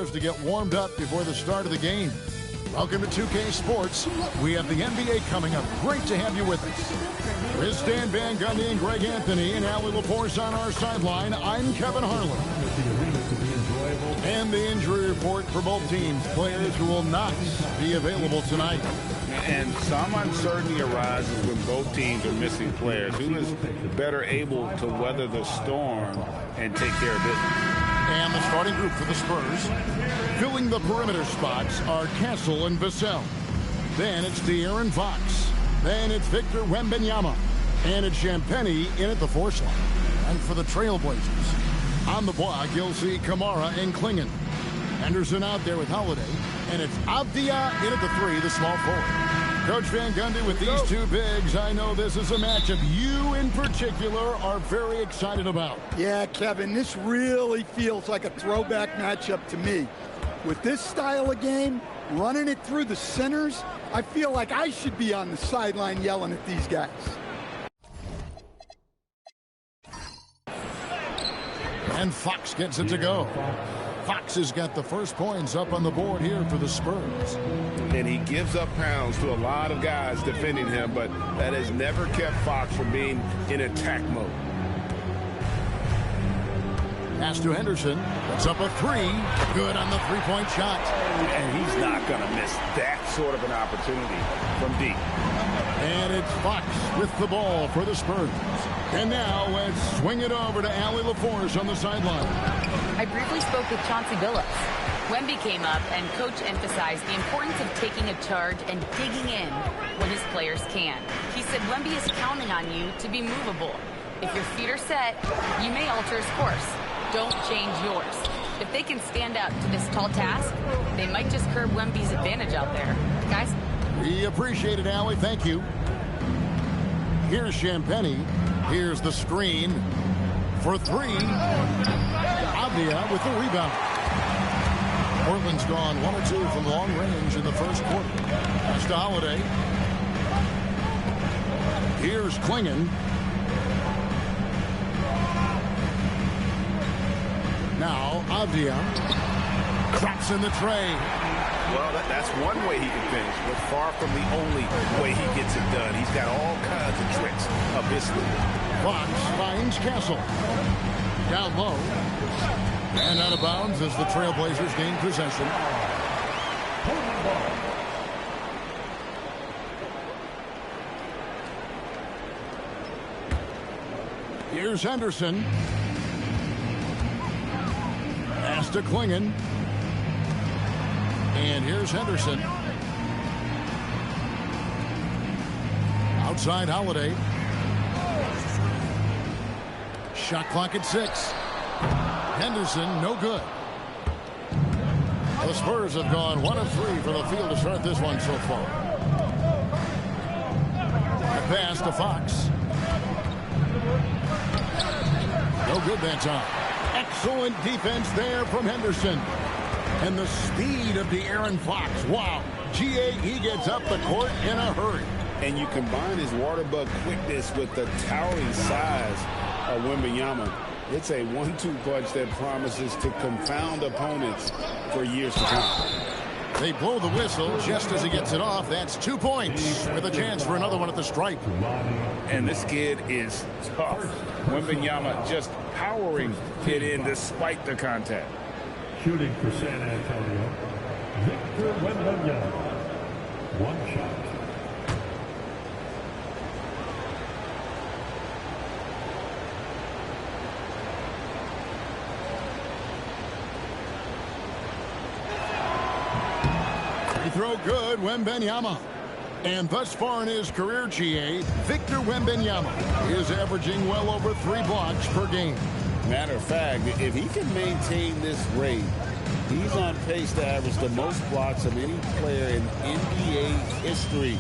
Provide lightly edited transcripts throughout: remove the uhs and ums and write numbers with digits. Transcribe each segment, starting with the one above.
players to get warmed up before the start of the game. Welcome to 2K Sports. We have the NBA coming up. Great to have you with us. With Stan Van Gundy and Greg Anthony and Allie LaForce on our sideline, I'm Kevin Harlan. And the injury report for both teams. Players who will not be available tonight. And some uncertainty arises when both teams are missing players. Who is better able to weather the storm and take care of business? And the starting group for the Spurs, filling the perimeter spots, are Castle and Vassell. Then it's De'Aaron Fox. Then it's Victor Wembanyama. And it's Champagnie in at the force line. And for the Trailblazers, on the block, you'll see Kamara and Klingon. Henderson out there with Holiday. And it's Avdia in at the 3, the small forward. Coach Van Gundy with these two bigs. I know this is a matchup you in particular are very excited about. Yeah, Kevin, this really feels like a throwback matchup to me. With this style of game, running it through the centers, I feel like I should be on the sideline yelling at these guys. And Fox gets it to go. Fox has got the first points up on the board here for the Spurs. And he gives up pounds to a lot of guys defending him, but that has never kept Fox from being in attack mode. Pass to Henderson. That's up a 3. Good on the three-point shot. And he's not going to miss that sort of an opportunity from deep. And it's Fox with the ball for the Spurs. And now let's swing it over to Allie LaForce on the sideline. I briefly spoke with Chauncey Billups. Wemby came up and Coach emphasized the importance of taking a charge and digging in when his players can. He said Wemby is counting on you to be movable. If your feet are set, you may alter his course. Don't change yours. If they can stand up to this tall task, they might just curb Wemby's advantage out there. Guys? We appreciate it, Allie. Thank you. Here's Champagnie. Here's the screen for 3. Avdia with the rebound. Portland's gone 1 or 2 from long range in the first quarter. Pass to Holiday. Here's Klingon. Now Avdia drops in the tray. Well, that's one way he can finish, but far from the only way he gets it done. He's got all kinds of tricks up his sleeve. Fox finds Castle. Down low. And out of bounds as the Trailblazers gain possession. Here's Henderson. Pass to Klingon. And here's Henderson. Outside Holiday. Shot clock at 6. Henderson, no good. The Spurs have gone 1 of 3 for the field to start this one so far. A pass to Fox. No good that time. Excellent defense there from Henderson. And the speed of De'Aaron Fox. Wow. GA, he gets up the court in a hurry. And you combine his water bug quickness with the towering size of Wembanyama. It's a 1-2 punch that promises to confound opponents for years to come. They blow the whistle just as he gets it off. That's 2 points with a chance for another one at the stripe. And this kid is tough. Wembanyama just powering it in despite the contact. Shooting for San Antonio, Victor Wembanyama. 1 shot. Free throw good, Wembanyama. And thus far in his career, GA, Victor Wembanyama is averaging well over 3 blocks per game. Matter of fact, if he can maintain this rate, he's on pace to average the most blocks of any player in NBA history,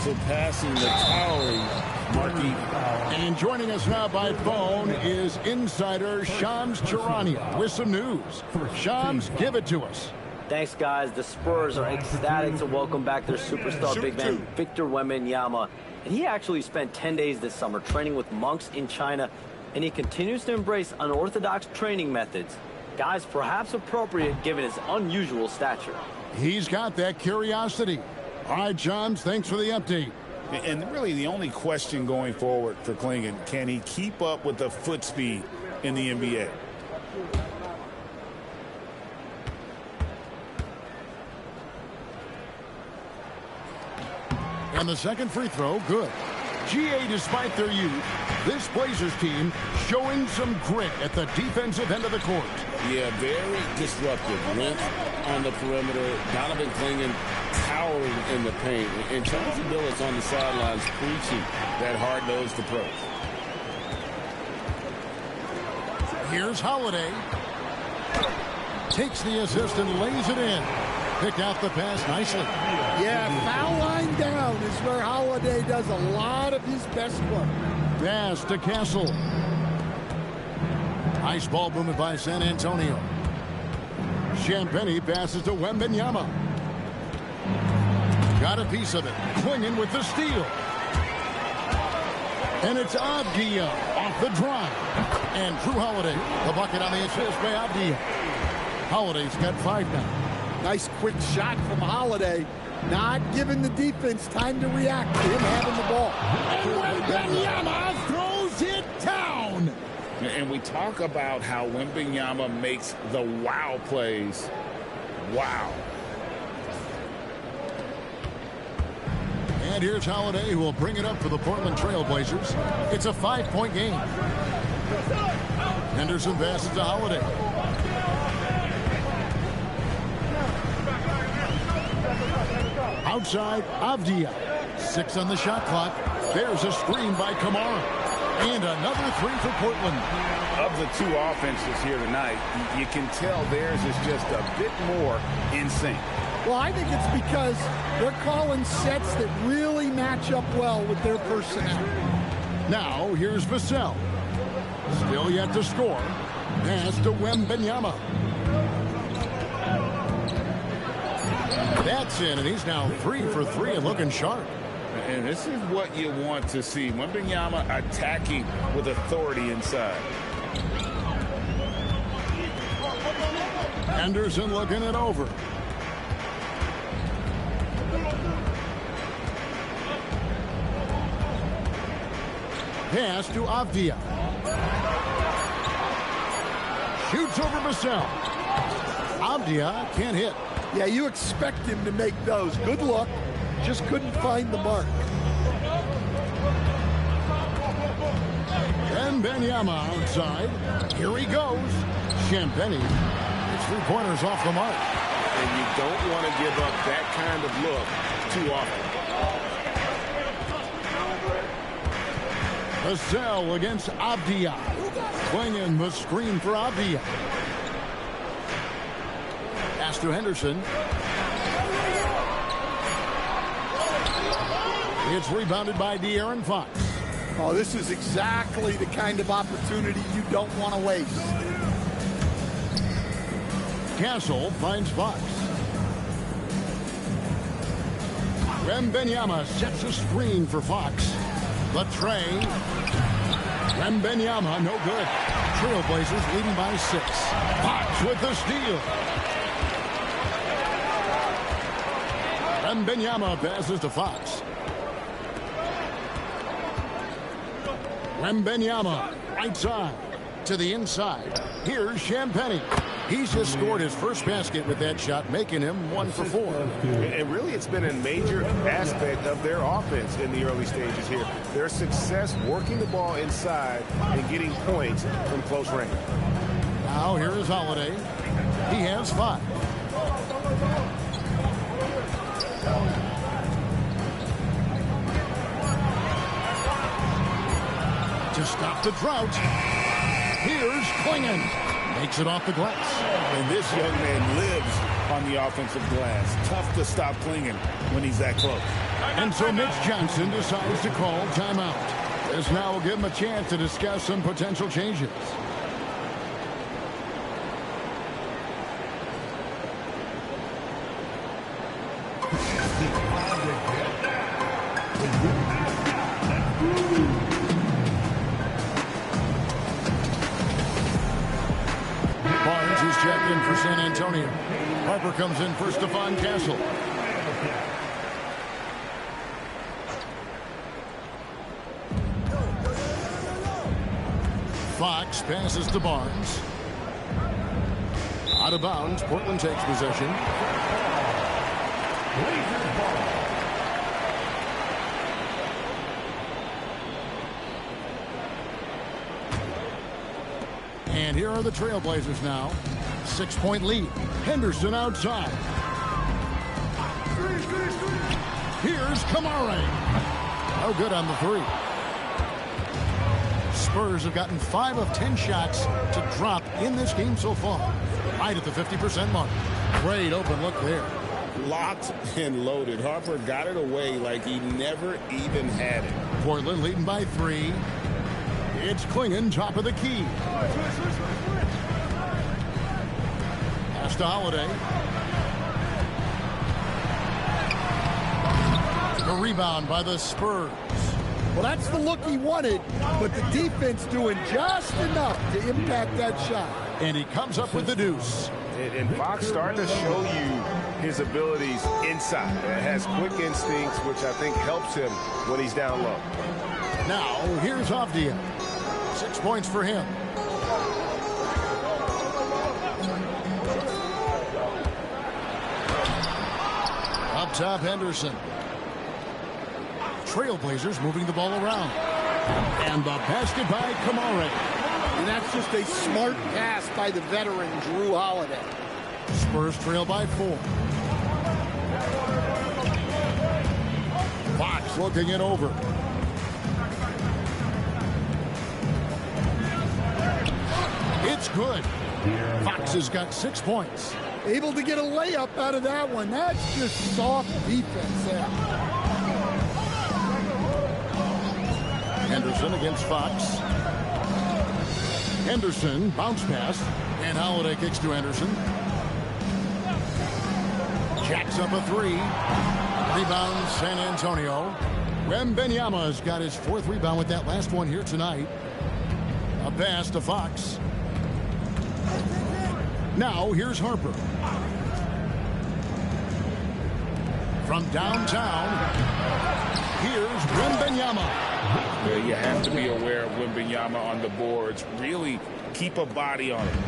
surpassing the towering Marquis. And joining us now by phone is insider Shams Charania with some news. Shams, give it to us. Thanks, guys. The Spurs are ecstatic to welcome back their superstar big man, Victor Wembanyama. And he actually spent 10 days this summer training with monks in China, and he continues to embrace unorthodox training methods. Guys, perhaps appropriate given his unusual stature. He's got that curiosity. All right, Johns, thanks for the update. And really the only question going forward for Klingon, can he keep up with the foot speed in the NBA? And the second free throw, good. GA, despite their youth, this Blazers team showing some grit at the defensive end of the court. Yeah, very disruptive. Length on the perimeter. Donovan Klingon towering in the paint. And Chauncey Billups on the sidelines preaching that hard-nosed approach. Here's Holiday. Takes the assist and lays it in. Picked out the pass nicely. Yeah, foul line down is where Holiday does a lot of his best work. Pass to Castle. Nice ball movement by San Antonio. Champagnie passes to Wembanyama. Got a piece of it. Klingon with the steal. And it's Avdia off the drive. And Drew Holiday, the bucket on the assist by Avdia. Holiday's got 5 now. Nice quick shot from Holiday. Not giving the defense time to react to him having the ball. And Wembanyama throws it down. And we talk about how Wembanyama makes the wow plays. Wow. And here's Holiday, who will bring it up for the Portland Trail Blazers. It's a 5-point game. Henderson passes to Holiday. Outside, Avdia. 6 on the shot clock. There's a screen by Kamara. And another 3 for Portland. Of the two offenses here tonight, you can tell theirs is just a bit more in sync. Well, I think it's because they're calling sets that really match up well with their personnel. Now, here's Vassell. Still yet to score. Pass to Wembanyama. That's in, and he's now 3 for 3 and looking sharp. And this is what you want to see. Wembanyama attacking with authority inside. Henderson looking it over. Pass to Avdia. Shoots over Vassell. Avdia can't hit. Yeah, you expect him to make those. Good luck. Just couldn't find the mark. And Wembanyama outside. Here he goes. Champagnie. It's 3-pointers off the mark. And you don't want to give up that kind of look too often. Vassell against Avdia. Klingon the screen for Avdia. Pass to Henderson. It's rebounded by De'Aaron Fox. Oh, this is exactly the kind of opportunity you don't want to waste. Castle finds Fox. Wembanyama sets a screen for Fox. The tray. Wembanyama, no good. Trailblazers leading by 6. Fox with the steal. Wembanyama passes to Fox. Wembanyama, right side to the inside. Here's Champagnie. He's just scored his first basket with that shot, making him 1 for 4. And really, it's been a major aspect of their offense in the early stages here. Their success working the ball inside and getting points from close range. Now, here is Holiday. He has 5. To stop the drought, here's Klingon. Makes it off the glass. And this young man lives on the offensive glass. Tough to stop Klingon when he's that close. And so Mitch Johnson decides to call timeout. This now will give him a chance to discuss some potential changes. in for San Antonio. Harper comes in for Stephon Castle. Fox passes to Barnes. Out of bounds. Portland takes possession. And here are the Trailblazers now. 6-point lead. Henderson outside. Here's Kamara. No good on the three. Spurs have gotten 5 of 10 shots to drop in this game so far. Right at the 50% mark. Great open look there. Locked and loaded. Harper got it away like he never even had it. Portland leading by 3. It's Klingon, top of the key. Pass to Holiday. The rebound by the Spurs. Well, that's the look he wanted, but the defense doing just enough to impact that shot. And he comes up with the deuce. And Fox starting to show you his abilities inside. Has quick instincts, which I think helps him when he's down low. Now, here's Avdia. 6 points for him. Up top, Henderson. Trailblazers moving the ball around. And the basket by Kamara. And that's just a smart pass by the veteran, Drew Holiday. Spurs trail by 4. Fox looking it over. It's good. Fox has got 6 points. Able to get a layup out of that one. That's just soft defense there. Henderson against Fox. Henderson, bounce pass, and Holiday kicks to Henderson. Jacks up a 3. Rebound, San Antonio. Wembanyama's got his 4th rebound with that last one here tonight. A pass to Fox. Now, here's Harper. From downtown, here's Wembanyama. You have to be aware of Wembanyama on the boards. Really keep a body on him.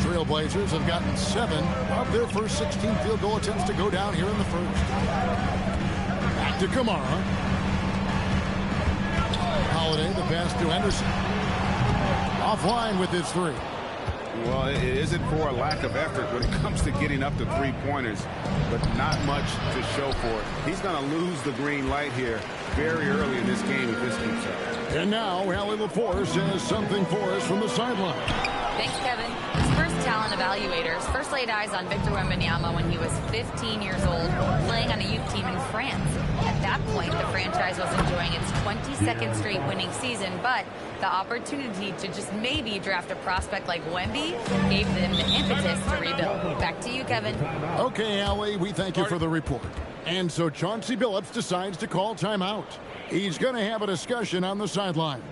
Trailblazers have gotten 7 of their first 16 field goal attempts to go down here in the first. Back to Kamara. Holiday, the pass to Henderson. Offline with his 3. Well, it isn't for a lack of effort when it comes to getting up to 3-pointers, but not much to show for it. He's going to lose the green light here very early in this game if this keeps up. And now, Allie LaForce has something for us from the sideline. Thanks, Kevin. The Spurs talent evaluators first laid eyes on Victor Wembanyama when he was 15 years old, playing on a youth team in France. At that point, the franchise was enjoying its 22nd straight winning season, but the opportunity to just maybe draft a prospect like Wemby gave them the impetus to rebuild. Back to you, Kevin. Okay, Allie, we thank you for the report. And so Chauncey Billups decides to call timeout. He's going to have a discussion on the sideline.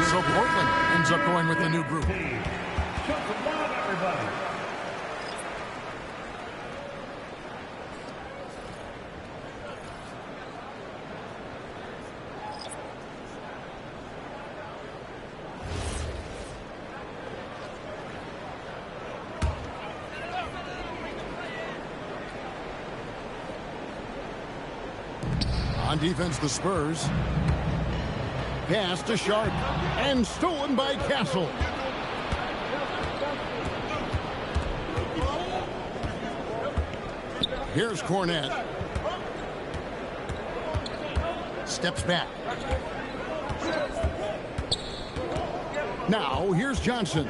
So Portland ends up going with the new group. On defense, the Spurs. Pass to Sharp and stolen by Castle. Here's Cornette. Steps back. Now here's Johnson.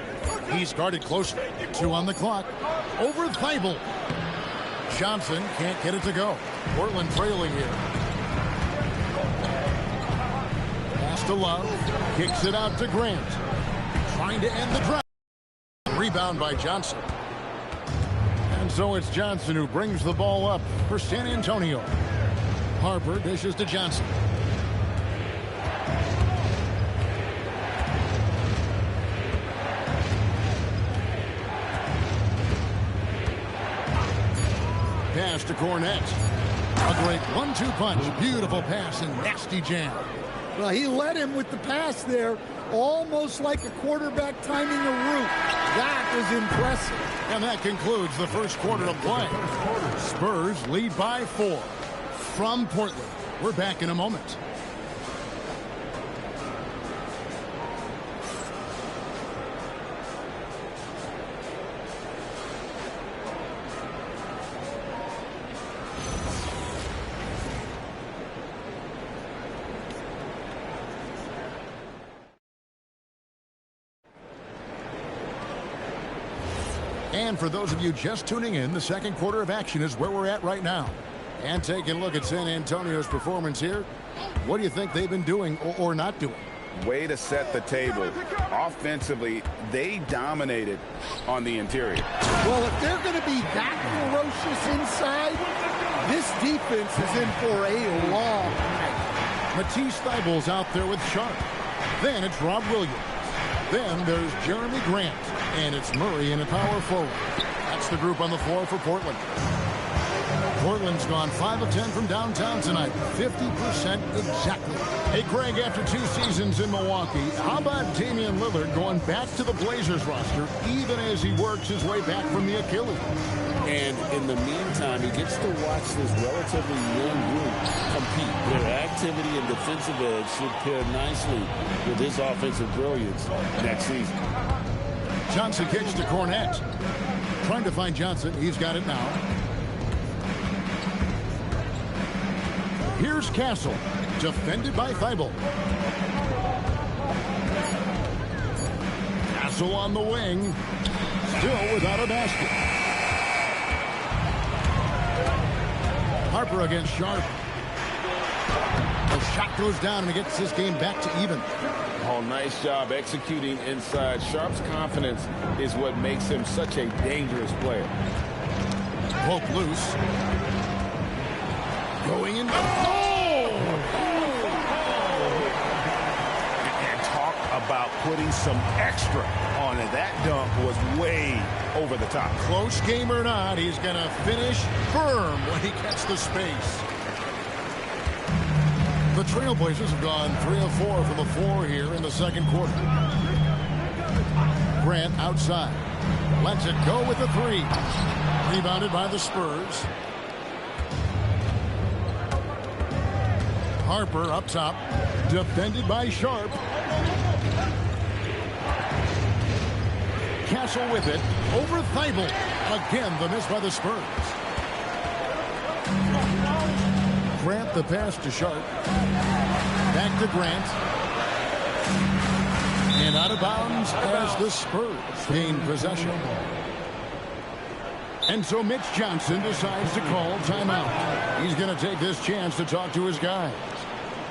He's guarded closely. 2 on the clock. Over Thibault. Johnson can't get it to go. Portland trailing here. to Love. Kicks it out to Grant. Trying to end the drive. Rebound by Johnson. And so it's Johnson who brings the ball up for San Antonio. Harper dishes to Johnson. Pass to Cornette. A great 1-2 punch. Beautiful pass and nasty jam. Well, he led him with the pass there, almost like a quarterback timing a route. That was impressive. And that concludes the first quarter of play. Spurs lead by 4 from Portland. We're back in a moment. And for those of you just tuning in, the second quarter of action is where we're at right now. And taking a look at San Antonio's performance here, what do you think they've been doing or not doing? Way to set the table. Offensively, they dominated on the interior. Well, if they're going to be that ferocious inside, this defense is in for a long night. Matisse Thybulle's out there with Sharp. Then it's Rob Williams. Then there's Jeremy Grant. And it's Murray in a power forward. That's the group on the floor for Portland. Portland's gone 5 of 10 from downtown tonight. 50% exactly. Hey, Craig, after 2 seasons in Milwaukee, how about Damian Lillard going back to the Blazers roster even as he works his way back from the Achilles? And in the meantime, he gets to watch this relatively young group compete. Their activity and defensive edge should pair nicely with his offensive brilliance next season. Johnson kicks to Cornette. Trying to find Johnson. He's got it now. Here's Castle. Defended by Thibault. Castle on the wing. Still without a basket. Harper against Sharp. The shot goes down and it gets this game back to even. Oh, nice job executing inside. Sharp's confidence is what makes him such a dangerous player. Poke loose. Going in. And talk about putting some extra on it. That dunk was way over the top. Close game or not, he's going to finish firm when he gets the space. The Trailblazers have gone 3 of 4 from the floor here in the second quarter. Grant outside. Lets it go with the 3. Rebounded by the Spurs. Harper up top. Defended by Sharp. Castle with it. Over Thibault. Again, the miss by the Spurs. Grant the pass to Sharp. Back to Grant. And out of bounds as the Spurs gain possession. And so Mitch Johnson decides to call timeout. He's going to take this chance to talk to his guys.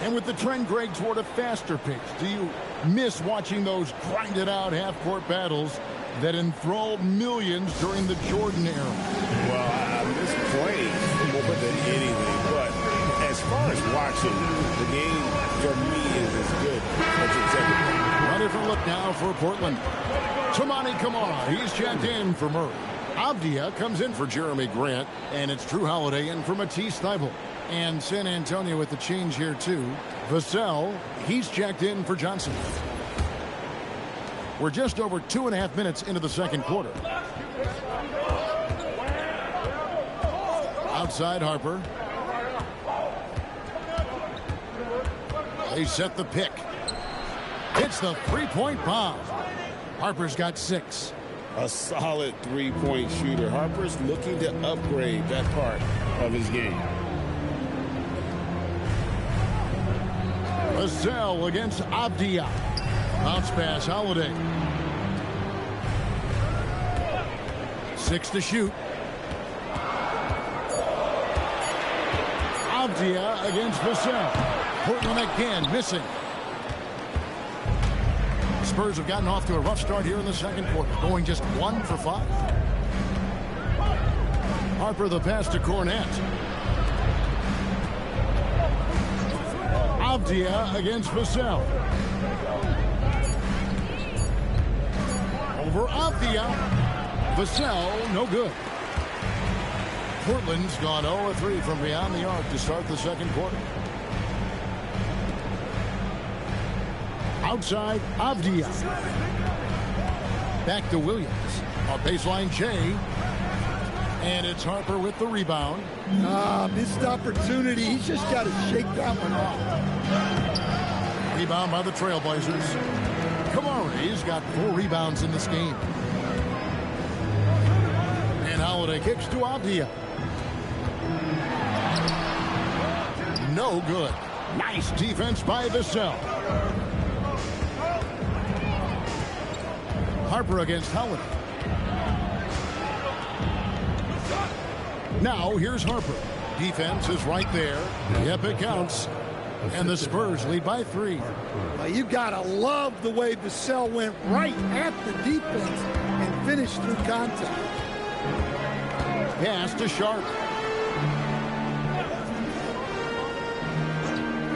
And with the trend, Greg, toward a faster pace, do you miss watching those grinded out half-court battles that enthralled millions during the Jordan era? Well, I miss playing more than anything, but as far as watching, the game for me is as good as it's ever been. A different look now for Portland. Toumani Camara, he's checked in for Murray. Avdia comes in for Jeremy Grant, and it's Drew Holiday in for Matisse Thybulle. And San Antonio with the change here too. Vassell, he's checked in for Johnson. We're just over 2.5 minutes into the second quarter. Outside Harper. They set the pick. It's the three-point bomb. Harper's got 6. A solid three-point shooter. Harper's looking to upgrade that part of his game. Vassell against Avdia. Bounce pass, Holiday. 6 to shoot. Avdia against Vassell. Portland again missing. Spurs have gotten off to a rough start here in the second quarter, going just 1 for 5. Harper the pass to Cornette. Avdia against Vassell. Over Avdia. Vassell, no good. Portland's gone 0-3 from beyond the arc to start the second quarter. Outside, Avdia. Back to Williams. On baseline, Jay. And it's Harper with the rebound. Missed opportunity. He's just got to shake that one off. Rebound by the Trailblazers. Kamari's got 4 rebounds in this game. And Holiday kicks to Avdia. No good. Nice defense by Vassell. Harper against Holiday. Now here's Harper. Defense is right there. Yep, it counts. And the Spurs lead by 3. Well, you gotta love the way Vassell went right at the defense and finished through contact. Pass to Sharp.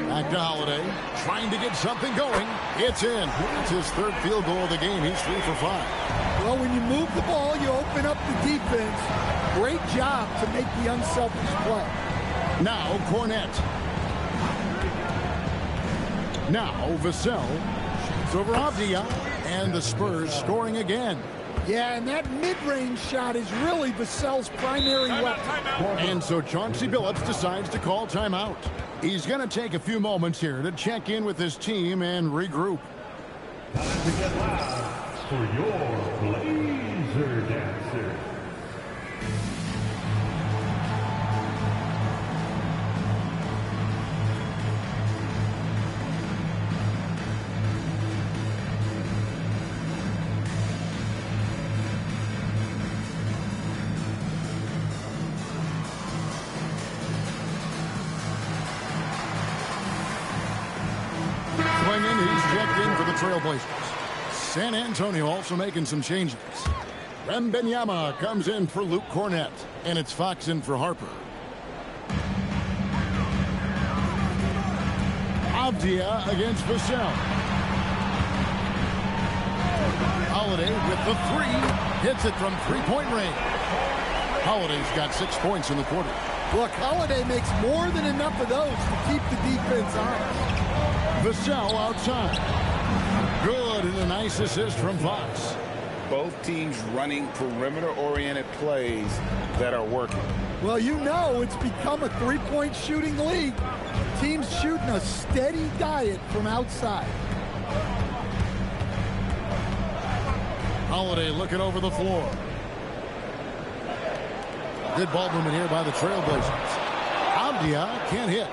Back to Holiday. Trying to get something going. It's in. It's his 3rd field goal of the game. He's 3 for 5. Well, when you move the ball, you open up the defense. Great job to make the unselfish play. Now Cornette. Now Vassell shoots over Avdia. And the Spurs scoring again. Yeah, and that mid-range shot is really Vassell's primary weapon. And so Chauncey Billups decides to call timeout. He's going to take a few moments here to check in with his team and regroup. Time to get loud for your Blazer Dancer. He's checked in for the Trailblazers. San Antonio also making some changes. Wembanyama comes in for Luke Cornette. And it's Fox in for Harper. Avdia against Vassell. Holiday with the 3. Hits it from 3-point range. Holiday's got 6 points in the quarter. Look, Holiday makes more than enough of those to keep the defense on. Vassell outside. Good, and a nice assist from Fox. Both teams running perimeter-oriented plays that are working. Well, you know it's become a 3-point shooting league. Teams shooting a steady diet from outside. Holiday looking over the floor. Good ball movement here by the Trailblazers. Avdia can't hit.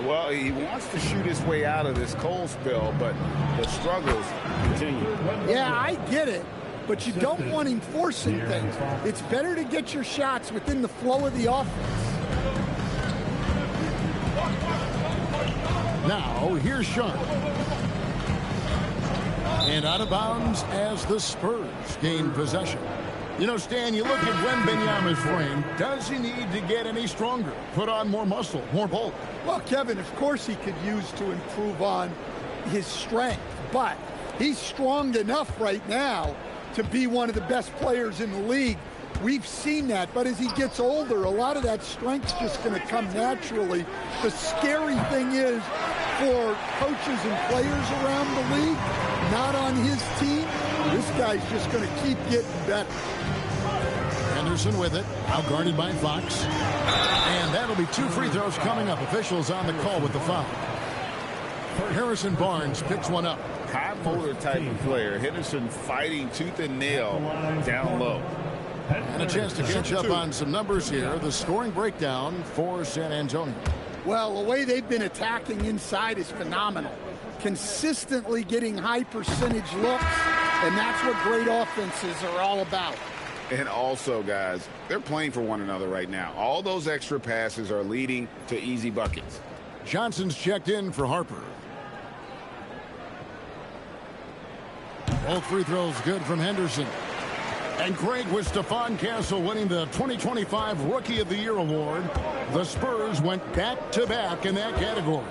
Well, he wants to shoot his way out of this cold spell, but the struggles continue. Yeah, I get it, but you don't want him forcing things. It's better to get your shots within the flow of the offense. Now, here's Sharp. And out of bounds as the Spurs gain possession. You know, Stan, you look at Wembanyama's frame. Does he need to get any stronger? Put on more muscle, more bulk? Well, Kevin, of course he could use to improve on his strength, but he's strong enough right now to be one of the best players in the league. We've seen that, but as he gets older, a lot of that strength's just going to come naturally. The scary thing is for coaches and players around the league, not on his team, this guy's just going to keep getting better. Henderson with it, out guarded by Fox. And that'll be 2 free throws coming up. Officials on the call with the foul. Harrison Barnes picks one up. High motor type of player. Henderson fighting tooth and nail down low. And a chance to catch up on some numbers here. The scoring breakdown for San Antonio. Well, the way they've been attacking inside is phenomenal. Consistently getting high percentage looks, and that's what great offenses are all about. And also, guys, they're playing for one another right now. All those extra passes are leading to easy buckets. Johnson's checked in for Harper. Both free throws good from Henderson. And Craig, with Stephon Castle winning the 2025 Rookie of the Year award, the Spurs went back-to-back in that category.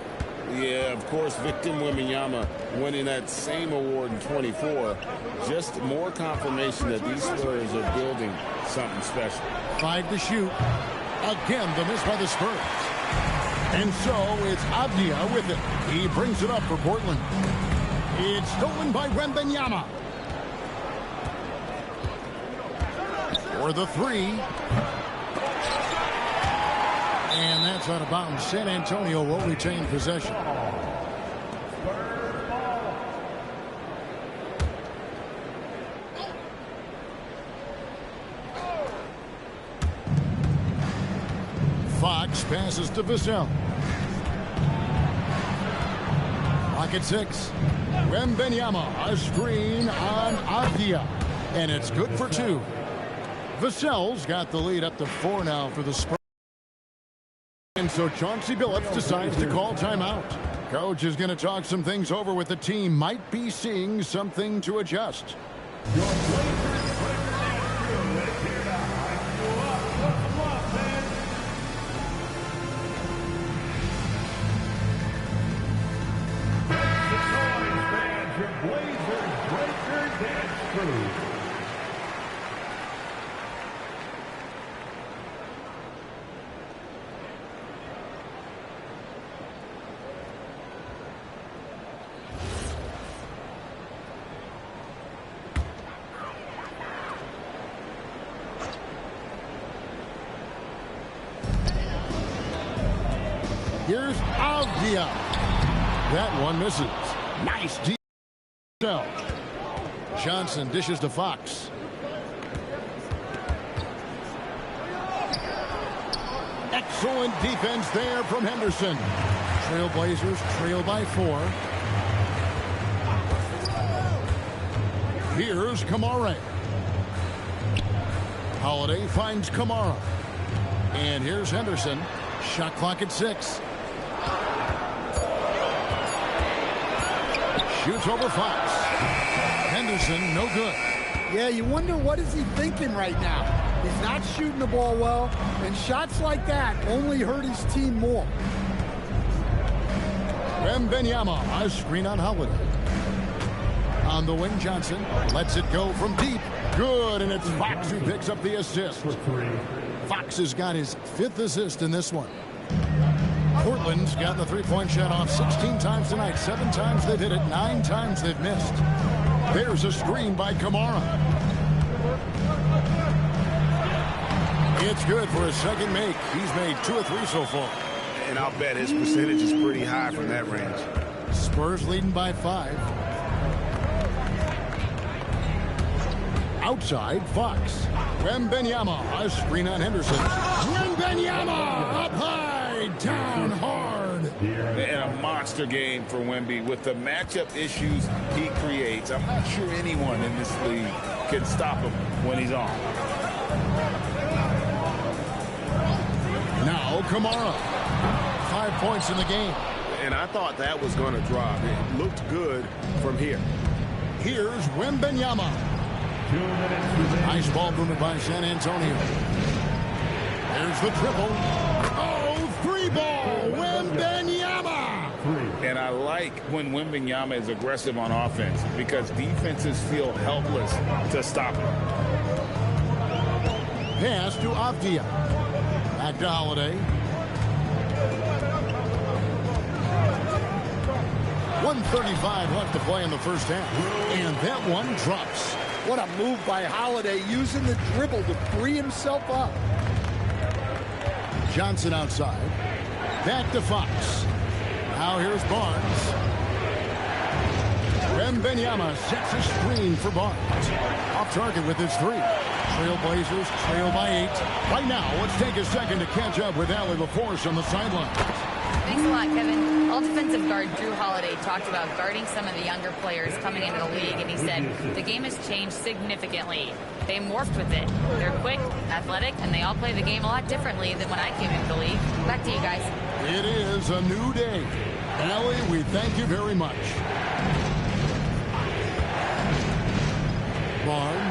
Yeah, of course, Victor Wembanyama winning that same award in 24. Just more confirmation that these Spurs are building something special. 5 to shoot. Again, the miss by the Spurs. And so it's Avdia with it. He brings it up for Portland. It's stolen by Wembanyama. For the 3. And that's out of bounds. San Antonio will retain possession. Fox passes to Vassell. Pocket 6. Wembanyama, a screen on Avdia. And it's good for 2. Vassell's got the lead up to 4 now for the Spurs. And so Chauncey Billups decides to call timeout. Coach is going to talk some things over with the team. Might be seeing something to adjust. Here's Avdia. That one misses. Nice deep. Johnson dishes to Fox. Excellent defense there from Henderson. Trailblazers trail by 4. Here's Kamara. Holiday finds Kamara. And here's Henderson. Shot clock at 6. Shoots over Fox. Henderson, no good. Yeah, you wonder what is he thinking right now. He's not shooting the ball well, and shots like that only hurt his team more. Wembanyama, a screen on Holiday. On the wing, Johnson lets it go from deep. Good, and it's Fox who picks up the assist. Fox has got his 5th assist in this one. Portland's gotten the three-point shot off 16 times tonight. 7 times they've hit it, 9 times they've missed. There's a screen by Kamara. It's good for a second make. He's made 2 of 3 so far. And I'll bet his percentage is pretty high from that range. Spurs leading by 5. Outside, Fox. Wembanyama, a screen on Henderson. Wembanyama, up high, down hard. And a monster game for Wemby with the matchup issues he creates. I'm not sure anyone in this league can stop him when he's on. Now Kamara. 5 points in the game. And I thought that was going to drop. It looked good from here. Here's Wembanyama. Nice ball movement by San Antonio. There's the triple. Oh, 3-ball. Wembanyama. And I like when Wembanyama is aggressive on offense because defenses feel helpless to stop him. Pass to Avdia. Back to Holiday. 1:35 left to play in the first half. And that one drops. What a move by Holiday, using the dribble to free himself up. Johnson outside. Back to Fox. Now here's Barnes. Wembanyama sets a screen for Barnes. Off target with his 3. Trailblazers trail by 8. Right now, let's take a second to catch up with Allie LaForce on the sideline. Thanks a lot, Kevin. All defensive guard Drew Holiday talked about guarding some of the younger players coming into the league, and he said the game has changed significantly. They morphed with it. They're quick, athletic, and they all play the game a lot differently than when I came into the league. Back to you guys. It is a new day. Allie, we thank you very much.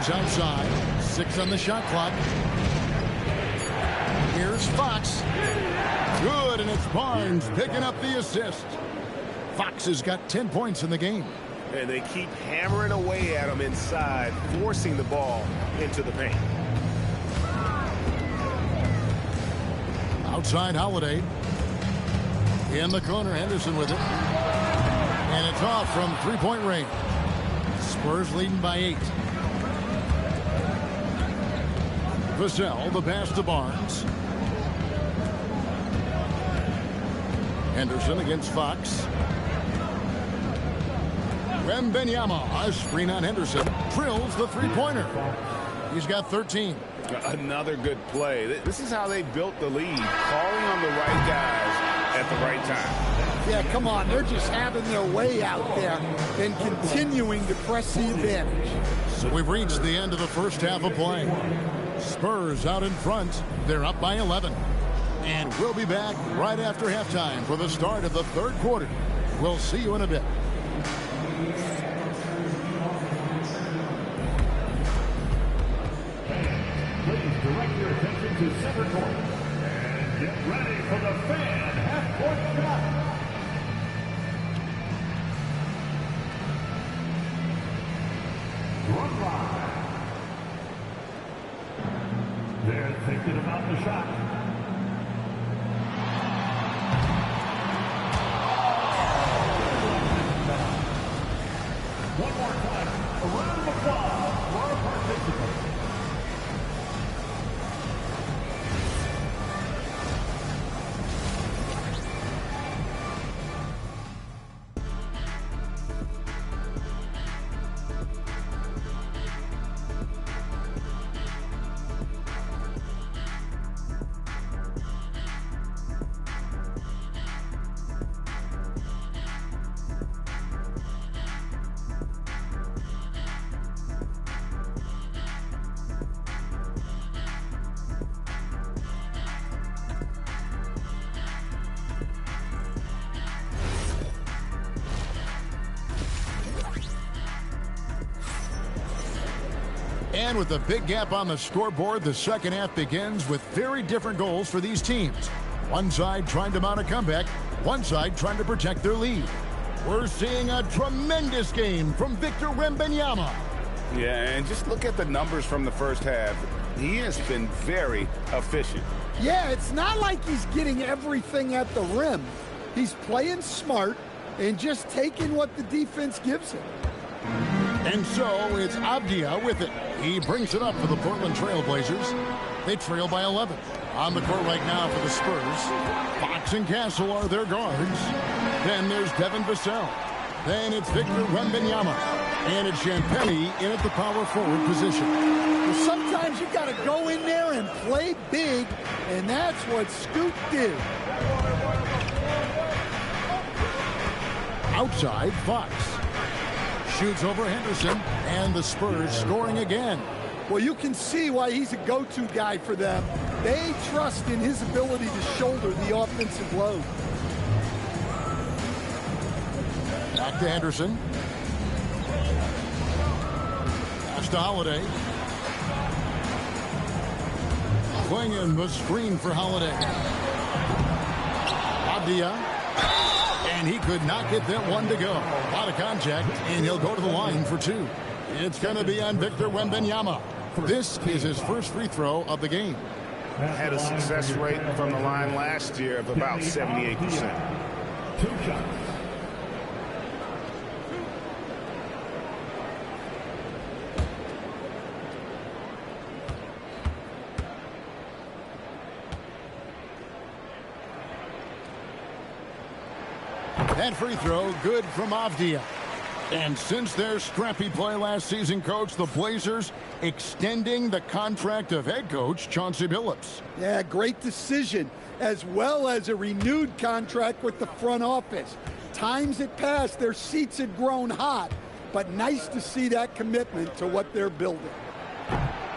Barnes outside. 6 on the shot clock. Here's Fox. Good, and it's Barnes picking up the assist. Fox has got 10 points in the game. And they keep hammering away at him inside, forcing the ball into the paint. Outside Holiday. In the corner, Henderson with it. And it's off from three-point range. Spurs leading by 8. Vassell, the pass to Barnes. Henderson against Fox. Wembanyama, a screen on Henderson, drills the three-pointer. He's got 13. Another good play. This is how they built the lead, calling on the right guys at the right time. Yeah, come on. They're just having their way out there and continuing to press the advantage. So we've reached the end of the first half of play. Spurs out in front. They're up by 11. And we'll be back right after halftime for the start of the third quarter. We'll see you in a bit. Please direct your attention to center court and get ready for the fan half-court shot. Run line. They're thinking about the shot. One more time, a round of applause for our participants. And with a big gap on the scoreboard, the second half begins with very different goals for these teams. One side trying to mount a comeback, one side trying to protect their lead. We're seeing a tremendous game from Victor Wembanyama. Yeah, and just look at the numbers from the first half. He has been very efficient. Yeah, it's not like he's getting everything at the rim. He's playing smart and just taking what the defense gives him. And so it's Avdia with it. He brings it up for the Portland Trail Blazers. They trail by 11. On the court right now for the Spurs. Fox and Castle are their guards. Then there's Devin Vassell. Then it's Victor Wembanyama. And it's Champagnie in at the power forward position. Well, sometimes you got to go in there and play big, and that's what Scoot did. Outside, Fox. Shoots over Henderson, and the Spurs scoring again. Well, you can see why he's a go-to guy for them. They trust in his ability to shoulder the offensive load. Back to Henderson. Pass to Holiday. Swinging the screen for Holiday. Avdia. And he could not get that one to go. A lot of contact, and he'll go to the line for 2. It's going to be on Victor Wembanyama. This is his first free throw of the game. Had a success rate from the line last year of about 78%. 2 shots. That free throw good from Avdia. And since their scrappy play last season, Coach, the Blazers extending the contract of head coach Chauncey Billups. Yeah, great decision, as well as a renewed contract with the front office. Times had passed, their seats had grown hot, but nice to see that commitment to what they're building.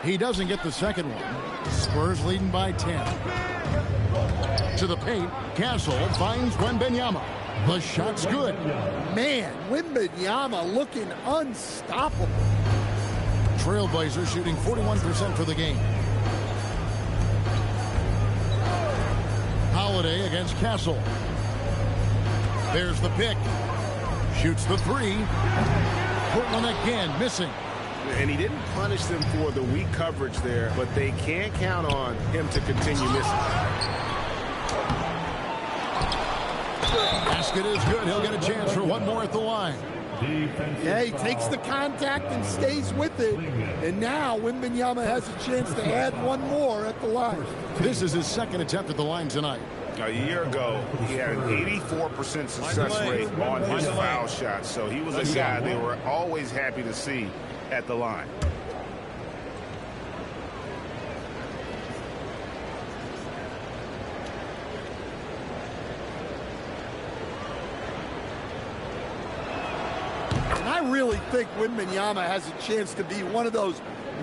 He doesn't get the second one. Spurs leading by 10. To the paint, Castle finds Wembanyama. The shot's good. Man, Wembanyama looking unstoppable. Trailblazers shooting 41% for the game. Holiday against Castle. There's the pick. Shoots the three. Portland again missing. And he didn't punish them for the weak coverage there, but they can't count on him to continue missing. Basket is good. He'll get a chance for one more at the line. Yeah, he takes the contact and stays with it. And now Wembanyama has a chance to add one more at the line. This is his second attempt at the line tonight. A year ago, he had an 84% success rate on his foul shots. So he was a guy they were always happy to see at the line. And I really think Wembanyama has a chance to be one of those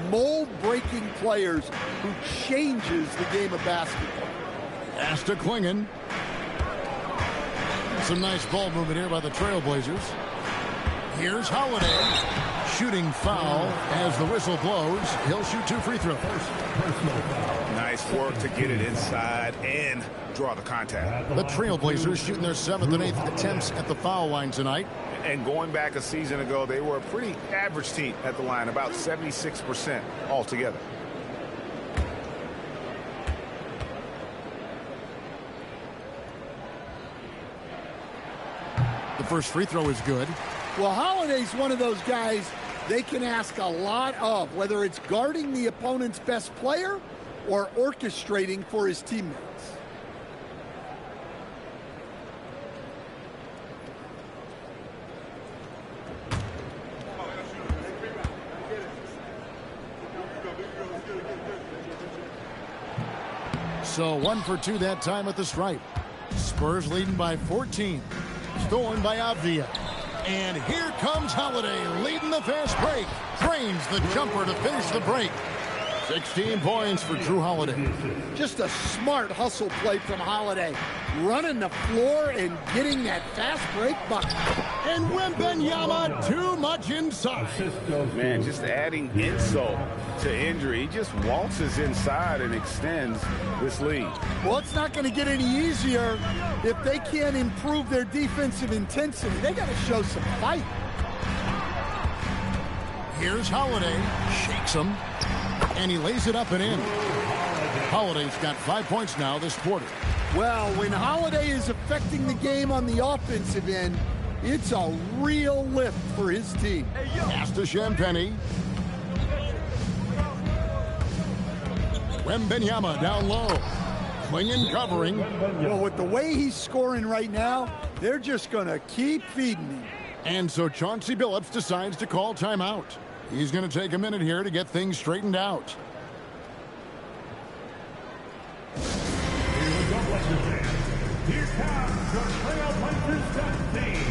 mold-breaking players who changes the game of basketball. Pass to Klingon. Some nice ball movement here by the Trailblazers. Here's Holiday. Shooting foul as the whistle blows. He'll shoot 2 free throws. Nice work to get it inside and draw the contact. The Trailblazers shooting their 7th and 8th attempts at the foul line tonight. And going back a season ago, they were a pretty average team at the line, about 76% altogether. The first free throw is good. Well, Holiday's one of those guys they can ask a lot of, whether it's guarding the opponent's best player or orchestrating for his teammates. So 1 for 2 that time at the stripe. Spurs leading by 14. Stolen by Avdia. And here comes Holiday leading the fast break. Drains the jumper to finish the break. 16 points for Drew Holiday. Just a smart hustle play from Holiday. Running the floor and getting that fast break bucket. And Wembanyama too much inside. Man, just adding insult to injury. He just waltzes inside and extends this lead. Well, it's not going to get any easier if they can't improve their defensive intensity. They got to show some fight. Here's Holiday. Shakes him. And he lays it up and in. Holiday's got 5 points now this quarter. Well, when Holiday is affecting the game on the offensive end, it's a real lift for his team. Pass to Champagnie. Wembanyama down low. Klingon covering. Well, with the way he's scoring right now, they're just going to keep feeding him. And so Chauncey Billups decides to call timeout. He's going to take a minute here to get things straightened out. Here comes your Trailblazers team.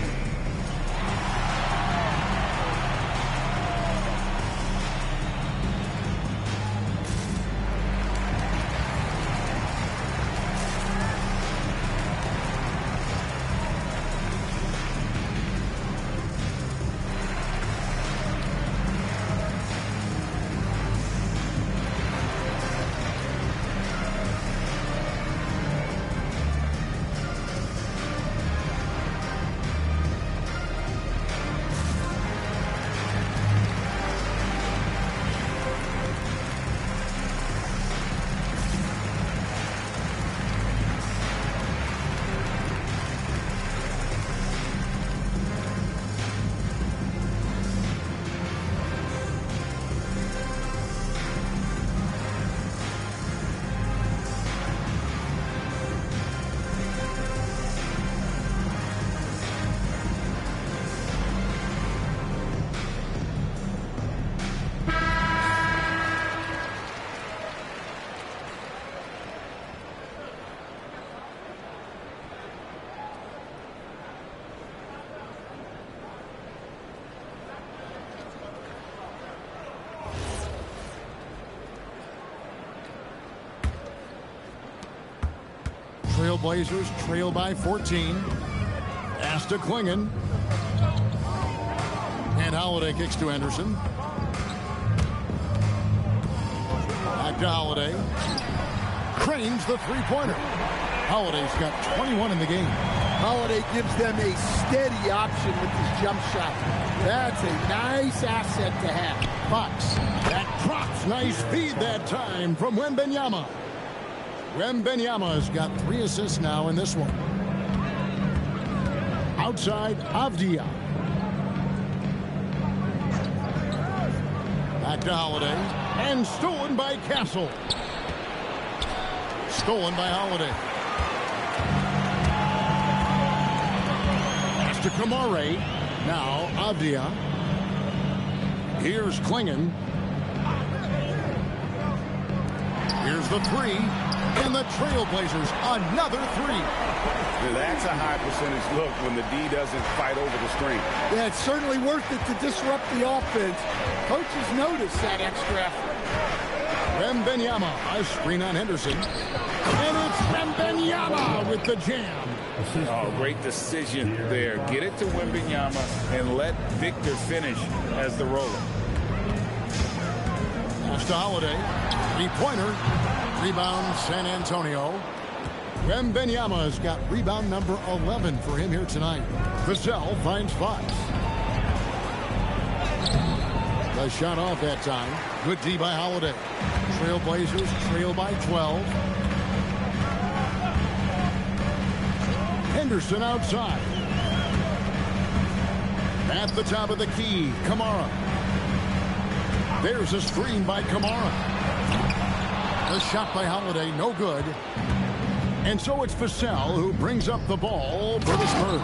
Trailblazers trail by 14. Pass to Klingon. And Holiday kicks to Anderson. Back to Holiday. Cranes the three-pointer. Holiday's got 21 in the game. Holiday gives them a steady option with his jump shot. That's a nice asset to have. Fox. That drops. Nice feed that time from Wembanyama. Wembanyama's got 3 assists now in this one. Outside, Avdia. Back to Holiday. And stolen by Castle. Stolen by Holiday. Pass to Kamare. Now Avdia. Here's Klingon. Here's the three. And the Trailblazers, another three. That's a high percentage look when the D doesn't fight over the screen. Yeah, it's certainly worth it to disrupt the offense. Coaches notice that extra effort. Wembanyama, a screen on Henderson. And it's Wembanyama with the jam. Oh, great decision there. Get it to Wembanyama and let Victor finish as the roller. Pass to Holiday. Three-pointer. Rebound, San Antonio. Wembanyama's got rebound number 11 for him here tonight. Vassell finds Fox. The shot off that time. Good D by Holiday. Trailblazers trail by 12. Henderson outside. At the top of the key, Kamara. There's a screen by Kamara. The shot by Holiday, no good. And so it's Vassell who brings up the ball for the Spurs.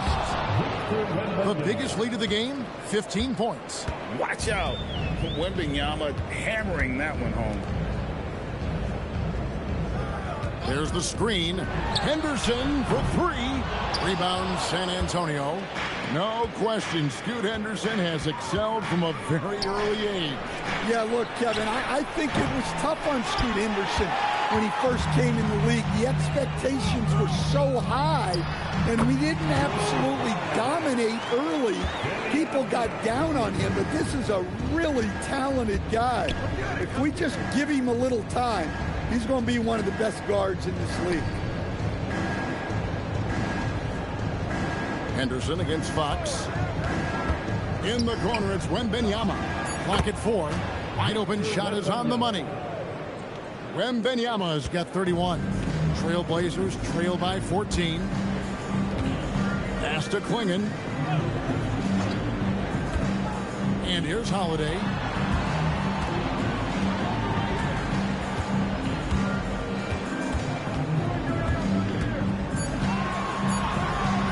The biggest lead of the game, 15 points. Watch out. Wembanyama hammering that one home. There's the screen. Henderson for three. Rebound, San Antonio. No question, Scoot Henderson has excelled from a very early age. Yeah, look, Kevin, I think it was tough on Scoot Henderson when he first came in the league. The expectations were so high, and we didn't absolutely dominate early. People got down on him, but this is a really talented guy. If we just give him a little time, he's going to be one of the best guards in this league. Henderson against Fox. In the corner, it's Wembanyama. Clock at 4. Wide open shot is on the money. Wembanyama's got 31. Trailblazers trail by 14. Pass to Klingon. And here's Holiday.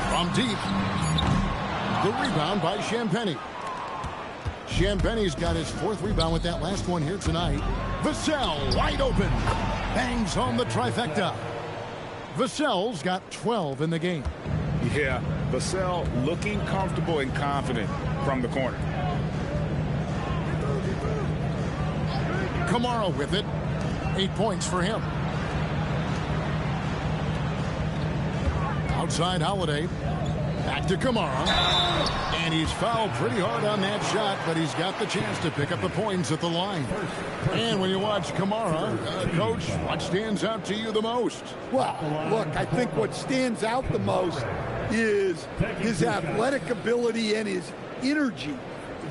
From deep. The rebound by Champagnie. Champagnie's got his 4th rebound with that last one here tonight. Vassell wide open. Bangs home the trifecta. Vassell's got 12 in the game. Yeah, Vassell looking comfortable and confident from the corner. Kamara with it. 8 points for him. Outside Holiday. Back to Kamara. And he's fouled pretty hard on that shot, but he's got the chance to pick up the points at the line. And when you watch Kamara, Coach, what stands out to you the most? Well, look, I think what stands out the most is his athletic ability and his energy.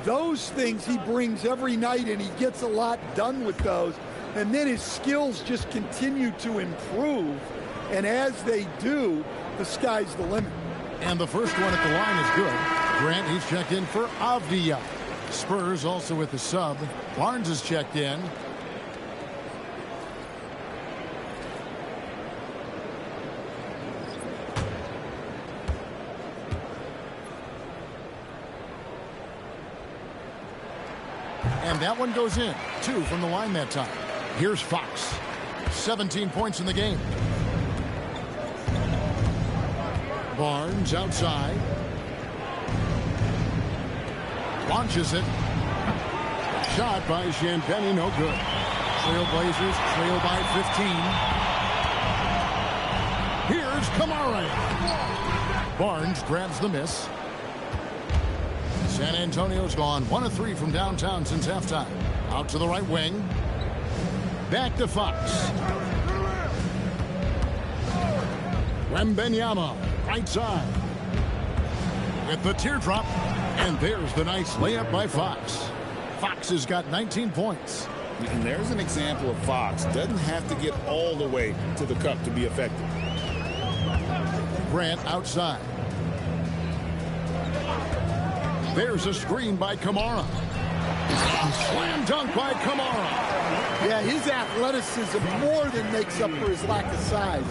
Those things he brings every night, and he gets a lot done with those. And then his skills just continue to improve. And as they do, the sky's the limit. And the first one at the line is good. Grant, he's checked in for Avdia. Spurs also with the sub. Barnes is checked in. And that one goes in. 2 from the line that time. Here's Fox. 17 points in the game. Barnes outside. Launches it. Shot by Champagnie, no good. Trailblazers trail by 15. Here's Kamara. Barnes grabs the miss. San Antonio's gone 1 of 3 from downtown since halftime. Out to the right wing. Back to Fox. Wembanyama, right side. With the teardrop. And there's the nice layup by Fox. Fox has got 19 points. And there's an example of Fox. Doesn't have to get all the way to the cup to be effective. Grant outside. There's a screen by Kamara. Slam dunk by Kamara. Yeah, his athleticism more than makes up for his lack of size.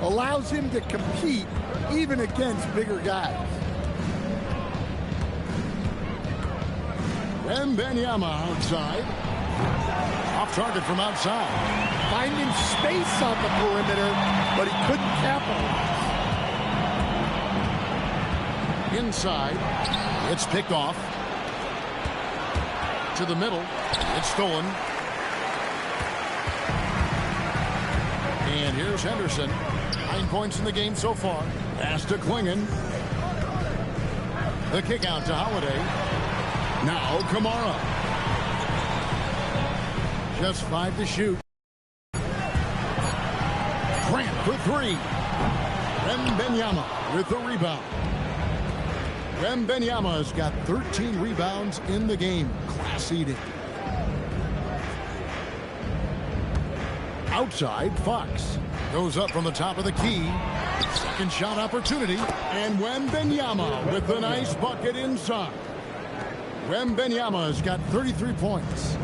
Allows him to compete even against bigger guys. Wembanyama outside. Off target from outside. Finding space on the perimeter, but he couldn't capitalize. Inside. It's picked off. To the middle. It's stolen. And here's Henderson. 9 points in the game so far. Pass to Klingon. The kick out to Holiday. Now Kamara. Just 5 to shoot. Grant for 3. Wembanyama with the rebound. Wembanyama has got 13 rebounds in the game. Class eating. Outside, Fox. Goes up from the top of the key. Second shot opportunity. And Wembanyama with the nice bucket inside. Wembanyama has got 33 points.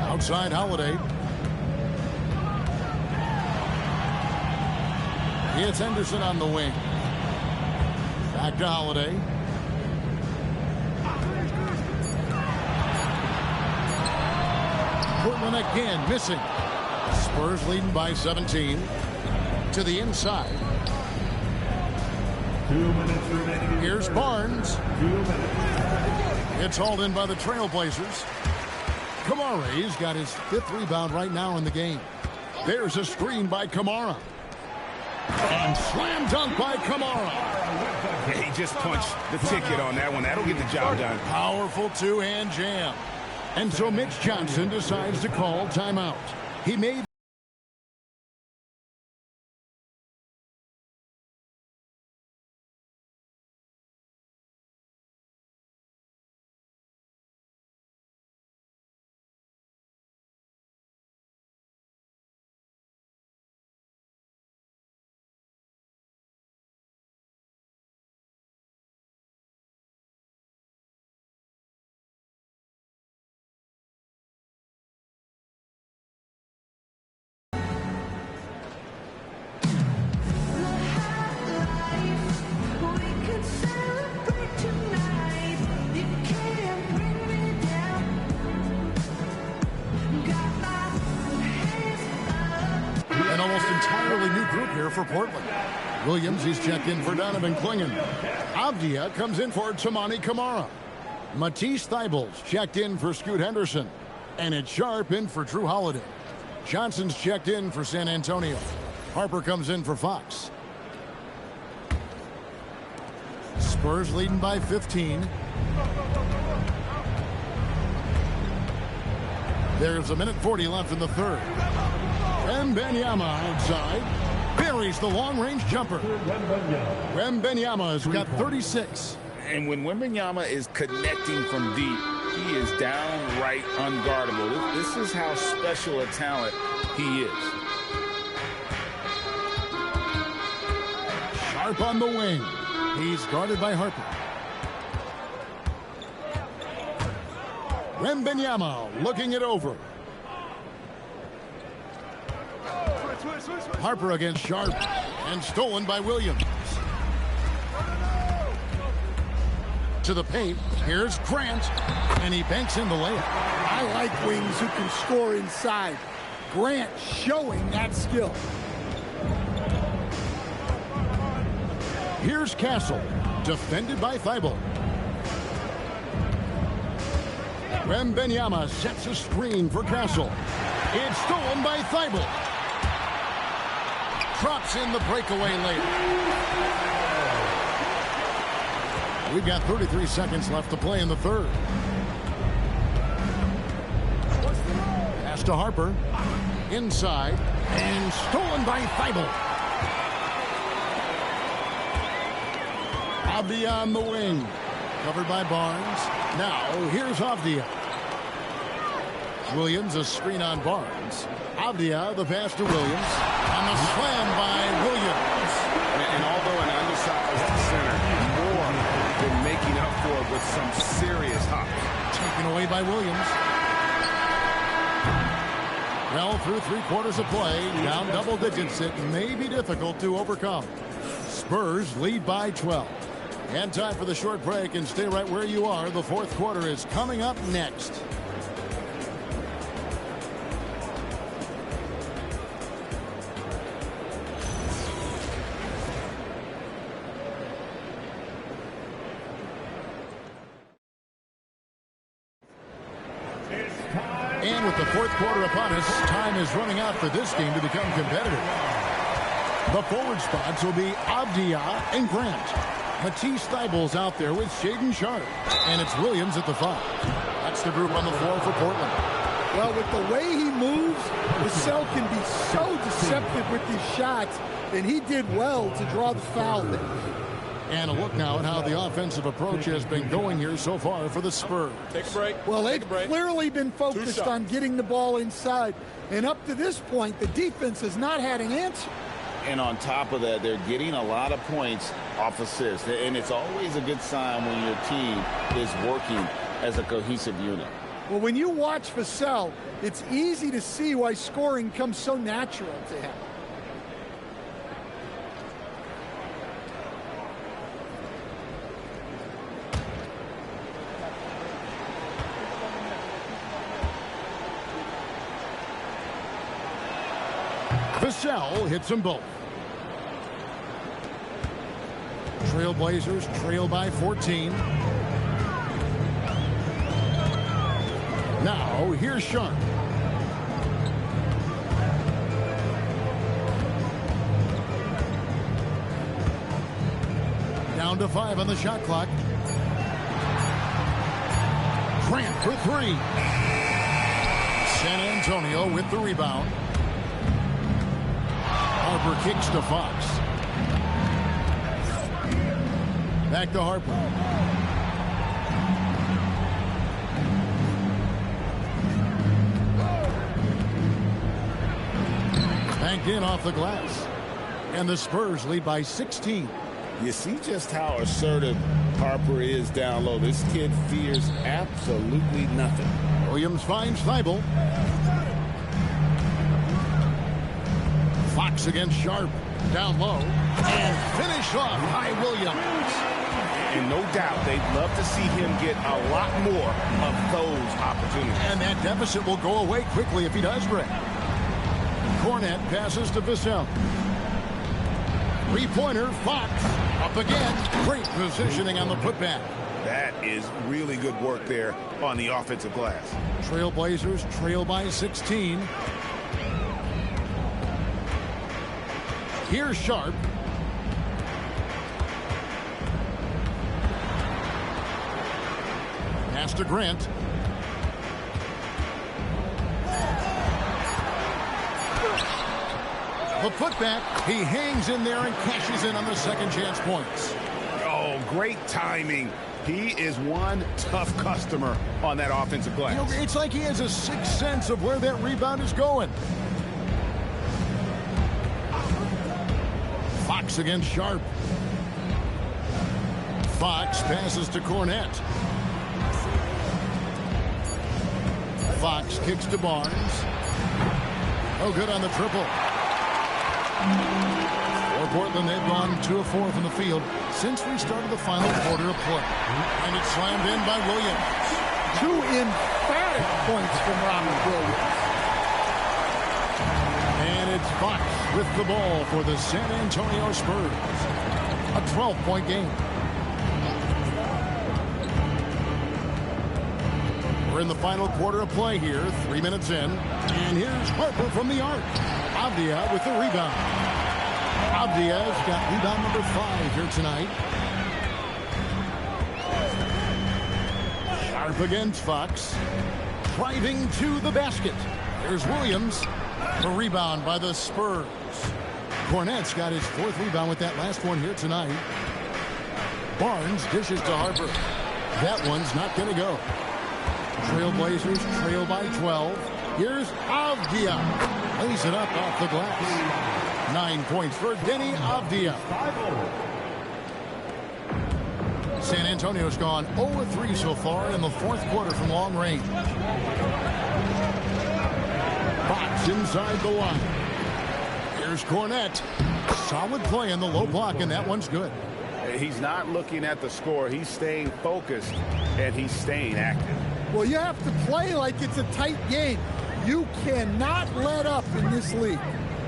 Outside Holiday. It's Henderson on the wing. Back to Holiday. Portland again missing. Spurs leading by 17. To the inside. 2 minutes remaining. Here's Barnes. 2 minutes. It's hauled in by the Trailblazers. Kamara's got his 5th rebound right now in the game. There's a screen by Kamara. And slam dunk by Kamara. Yeah, he just punched the ticket on that one. That'll get the job done. Powerful two-hand jam. And so Mitch Johnson decides to call timeout. He made an almost entirely new group here for Portland. Williams, he's checked in for Donovan Klingon. Avdia comes in for Tamani Kamara. Matisse Thybulle's checked in for Scoot Henderson. And it's Sharp in for Drew Holiday. Johnson's checked in for San Antonio. Harper comes in for Fox. Spurs leading by 15. There's a minute 40 left in the third. Wembanyama outside. Buries the long-range jumper. Wembanyama has got 36. And when Wembanyama is connecting from deep, he is downright unguardable. This is how special a talent he is. Sharp on the wing. He's guarded by Harper. Wembanyama looking it over. Harper against Sharp. And stolen by Williams. To the paint. Here's Grant. And he banks in the layup. I like wings who can score inside. Grant showing that skill. Here's Castle. Defended by Thibault. Wembanyama sets a screen for Castle. It's stolen by Thibault. Drops in the breakaway layup. We've got 33 seconds left to play in the third. to Harper. Inside. And stolen by Thibault. Avdia on the wing. Covered by Barnes. Now, here's Avdia. Williams, a screen on Barnes. Avdia, the pass to Williams. And the slam by Williams. And although an undersized center, more than making up for it with some serious hops. Taken away by Williams. Well, through 3/4 of play, down double digits, it may be difficult to overcome. Spurs lead by 12. And time for the short break, and stay right where you are. The fourth quarter is coming up next. And with the fourth quarter upon us, time is running out for this game to become competitive. The forward spots will be Avdia and Grant. Matisse Thybulle's out there with Shaden Sharp. And it's Williams at the 5. That's the group on the floor for Portland. Well, with the way he moves, Vassell can be so deceptive with these shots, and he did well to draw the foul there. And a look now at how the offensive approach has been going here so far for the Spurs. Take a break. Well, they've clearly been focused on getting the ball inside. And up to this point, the defense has not had an answer. And on top of that, they're getting a lot of points off assists. And it's always a good sign when your team is working as a cohesive unit. Well, when you watch Vassell, it's easy to see why scoring comes so natural to him. Vassell hits them both. Trailblazers trail by 14. Now, here's Sharp. Down to 5 on the shot clock. Grant for 3. San Antonio with the rebound. Harper kicks to Fox. Back to Harper. Banked in off the glass. And the Spurs lead by 16. You see just how assertive Harper is down low. This kid fears absolutely nothing. Williams finds Thibault. Fox against Sharp. Down low. And finished off by Williams. And no doubt they'd love to see him get a lot more of those opportunities. And that deficit will go away quickly if he does, Greg. Cornette passes to Vassell. Three-pointer, Fox. Up again. Great positioning on the putback. That is really good work there on the offensive glass. Trailblazers trail by 16. Here's Sharp. Pass to Grant. The putback. He hangs in there and cashes in on the second chance points. Oh, great timing. He is one tough customer on that offensive glass. You know, it's like he has a sixth sense of where that rebound is going. Fox against Sharp. Fox passes to Cornette. Fox kicks to Barnes. Oh, good on the triple. For Portland, they've gone 2 of 4 from the field since we started the final quarter of play. And it's slammed in by Williams. 2 emphatic points from Robert Williams. And it's Fox with the ball for the San Antonio Spurs. A 12-point game. We're in the final quarter of play here, 3 minutes in. And here's Harper from the arc. Avdia with the rebound. Avdia's got rebound number 5 here tonight. Sharp against Fox. Driving to the basket. Here's Williams. A rebound by the Spurs. Cornette's got his 4th rebound with that last one here tonight. Barnes dishes to Harper. That one's not going to go. Trailblazers trail by 12. Here's Avdia. Lays it up off the glass. 9 points for Denny Avdia. San Antonio's gone 0-3 so far in the 4th quarter from long range. Fox inside the line. Here's Cornette. Solid play in the low block, and that one's good. He's not looking at the score. He's staying focused, and he's staying active. Well, you have to play like it's a tight game. You cannot let up in this league.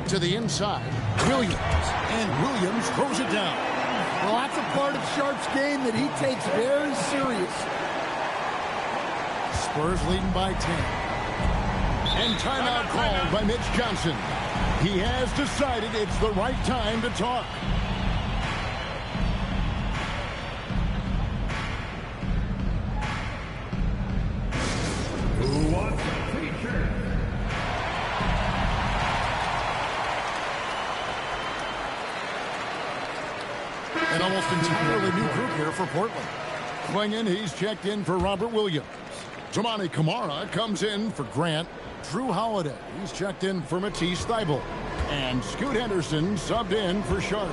To the inside, Williams. And Williams throws it down. Well, that's a part of Sharp's game that he takes very serious. Spurs leading by 10. And timeout called by Mitch Johnson. He has decided it's the right time to talk. Who wants a t-shirt? An almost entirely new group here for Portland. Clinging, he's checked in for Robert Williams. Tamani Kamara comes in for Grant. Drew Holiday, he's checked in for Matisse Thybulle. And Scoot Henderson subbed in for Sharp.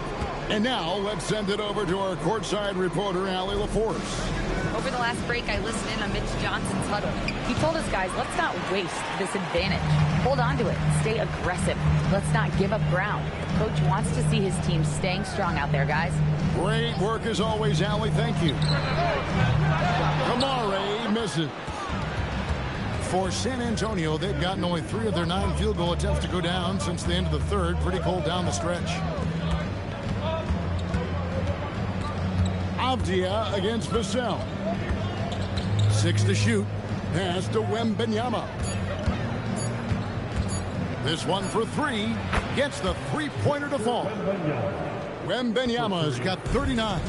And now let's send it over to our courtside reporter, Allie LaForce. Over the last break, I listened in on Mitch Johnson's huddle. He told us guys, let's not waste this advantage. Hold on to it. Stay aggressive. Let's not give up ground. Coach wants to see his team staying strong out there, guys. Great work as always, Allie. Thank you. Kamara misses. For San Antonio, they've gotten only 3 of their 9 field goal attempts to go down since the end of the 3rd. Pretty cold down the stretch. Avdia against Vassell. 6 to shoot. Pass to Wembanyama. This one for 3. Gets the 3-pointer to fall. Wembanyama's got 39.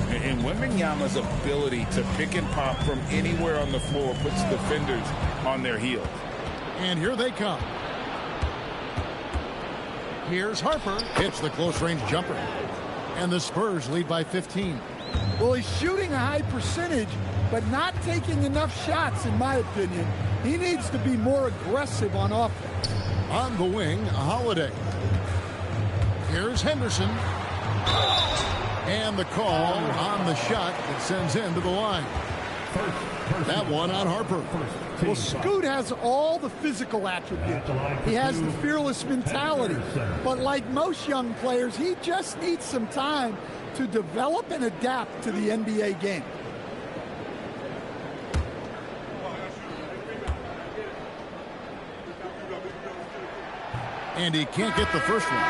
And Wembanyama's ability to pick and pop from anywhere on the floor puts defenders on their heels. And here they come. Here's Harper. Hits the close-range jumper. And the Spurs lead by 15. Well, he's shooting a high percentage, but not taking enough shots, in my opinion. He needs to be more aggressive on offense. On the wing, Holiday. Here's Henderson. And the call on the shot that sends him to the line. That one on Harper. Well, Scoot has all the physical attributes. He has the fearless mentality. But like most young players, he just needs some time to develop and adapt to the NBA game. And he can't get the first one.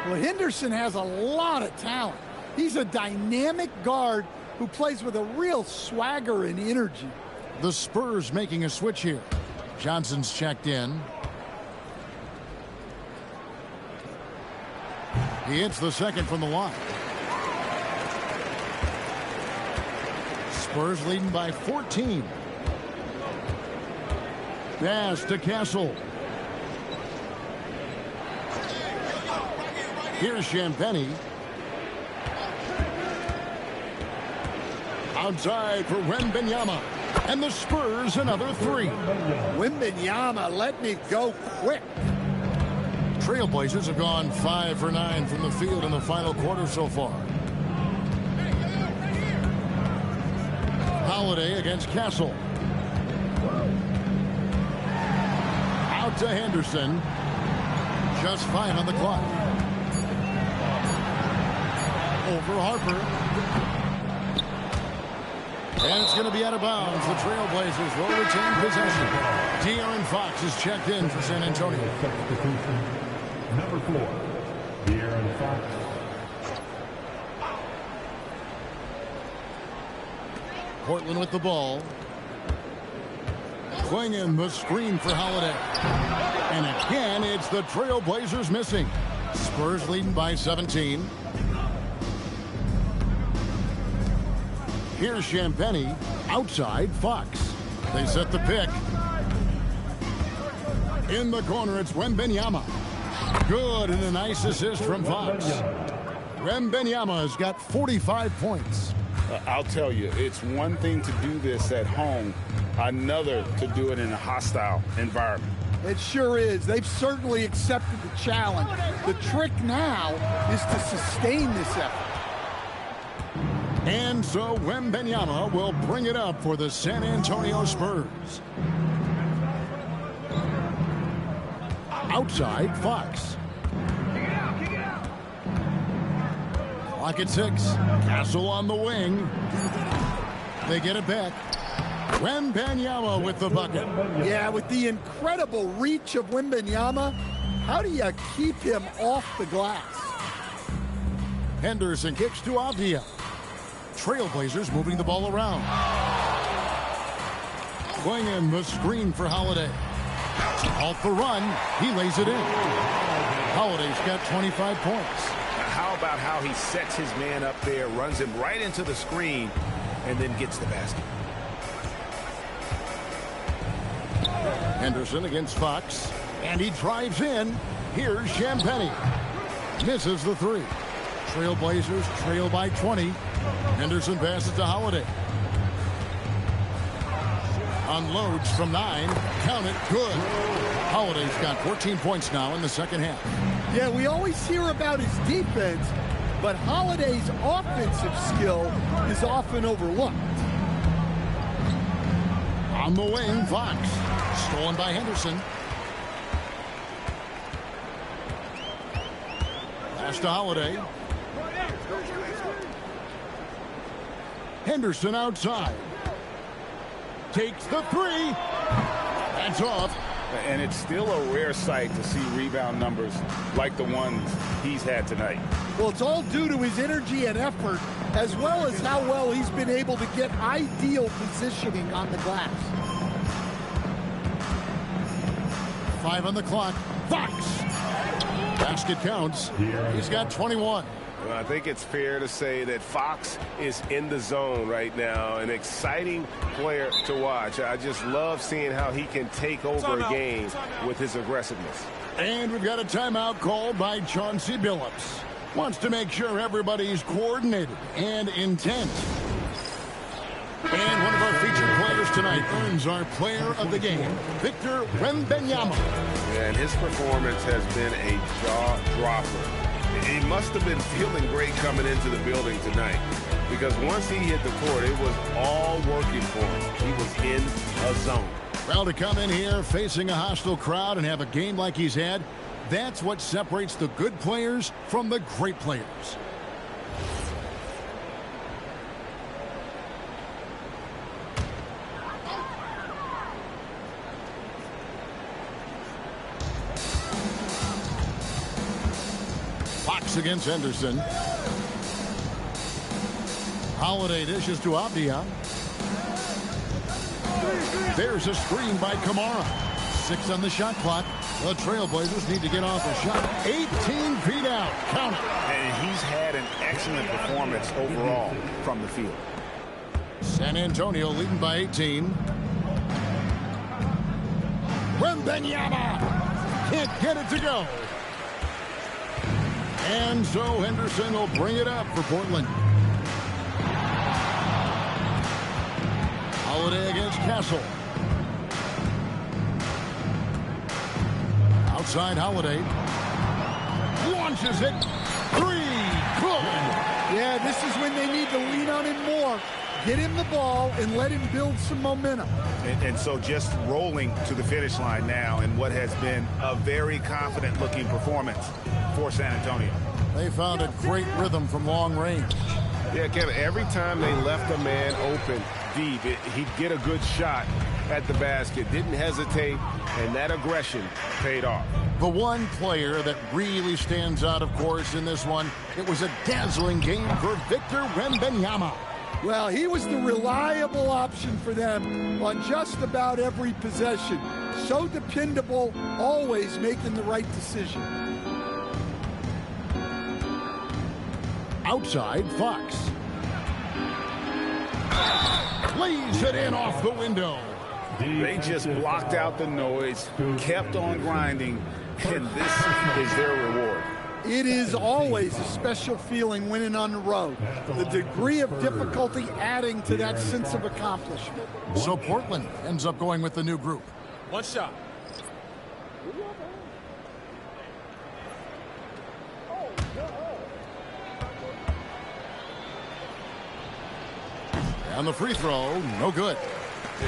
Well, Henderson has a lot of talent. He's a dynamic guard who plays with a real swagger and energy. The Spurs making a switch here. Johnson's checked in. He hits the second from the line. Spurs leading by 14. Pass to Castle. Here's Champagnie. Outside for Wembanyama. And the Spurs another 3. Wembanyama, let me go quick. Trailblazers have gone 5 for 9 from the field in the final quarter so far. Holiday against Castle. Out to Henderson. Just 5 on the clock. Over Harper. And it's going to be out of bounds. The Trailblazers will retain possession. De'Aaron Fox is checked in for San Antonio. Number 4, De'Aaron Fox. Portland with the ball. Clinging the screen for Holiday. And again, it's the Trailblazers missing. Spurs leading by 17. Here's Champagnie. Outside, Fox. They set the pick. In the corner, it's Wembanyama. Good, and a nice assist from Fox. Wembanyama has got 45 points. I'll tell you, it's one thing to do this at home, another to do it in a hostile environment. It sure is. They've certainly accepted the challenge. The trick now is to sustain this effort. And so Wembanyama will bring it up for the San Antonio Spurs. Outside, Fox. Clock at 6. Castle on the wing. They get it back. Wembanyama with the bucket. Yeah, with the incredible reach of Wembanyama, how do you keep him off the glass? Henderson kicks to Avdia. Trailblazers moving the ball around. Going in the screen for Holiday. Off the run, he lays it in. Holiday's got 25 points. How about how he sets his man up there, runs him right into the screen, and then gets the basket. Henderson against Fox, and he drives in. Here's Champagnie. Misses the three. Trailblazers trail by 20. Henderson passes to Holiday. Unloads from 9. Count it. Good. Holiday's got 14 points now in the second half. Yeah, we always hear about his defense, but Holiday's offensive skill is often overlooked. On the wing, Fox. Stolen by Henderson. Pass to Holiday. Henderson outside. Takes the three. That's off. And it's still a rare sight to see rebound numbers like the ones he's had tonight. Well, it's all due to his energy and effort, as well as how well he's been able to get ideal positioning on the glass. 5 on the clock. Fox. Basket counts. He's got 21. Well, I think it's fair to say that Fox is in the zone right now. An exciting player to watch. I just love seeing how he can take over a game with his aggressiveness. And we've got a timeout called by Chauncey Billups. Wants to make sure everybody's coordinated and intent. And one of our featured players tonight earns our player of the game, Victor Wembanyama. And his performance has been a jaw-dropper. He must have been feeling great coming into the building tonight, because once he hit the court, it was all working for him. He was in a zone. Well, to come in here facing a hostile crowd and have a game like he's had, that's what separates the good players from the great players. Fox against Henderson. Holiday dishes to Avdia. There's a screen by Kamara. 6 on the shot clock. The Trailblazers need to get off a shot. 18 feet out. Count it. And he's had an excellent performance overall from the field. San Antonio leading by 18. Wembanyama can't get it to go. And so Henderson will bring it up for Portland. Holiday against Castle. Outside Holiday. Launches it. 3. Good. Yeah, this is when they need to lean on him more. Get him the ball and let him build some momentum. And so just rolling to the finish line now in what has been a very confident-looking performance for San Antonio. They found a great rhythm from long range. Yeah, Kevin, every time they left a man open deep, he'd get a good shot at the basket, didn't hesitate, and that aggression paid off. The one player that really stands out, of course, in this one, it was a dazzling game for Victor Wembanyama. Well, he was the reliable option for them on just about every possession. So dependable, always making the right decision. Outside, Fox. Lays it in off the window. They just blocked out the noise, kept on grinding, and this is their reward. It is always a special feeling winning on the road. The degree of difficulty adding to that sense of accomplishment. So Portland ends up going with the new group. One shot. And the free throw, no good.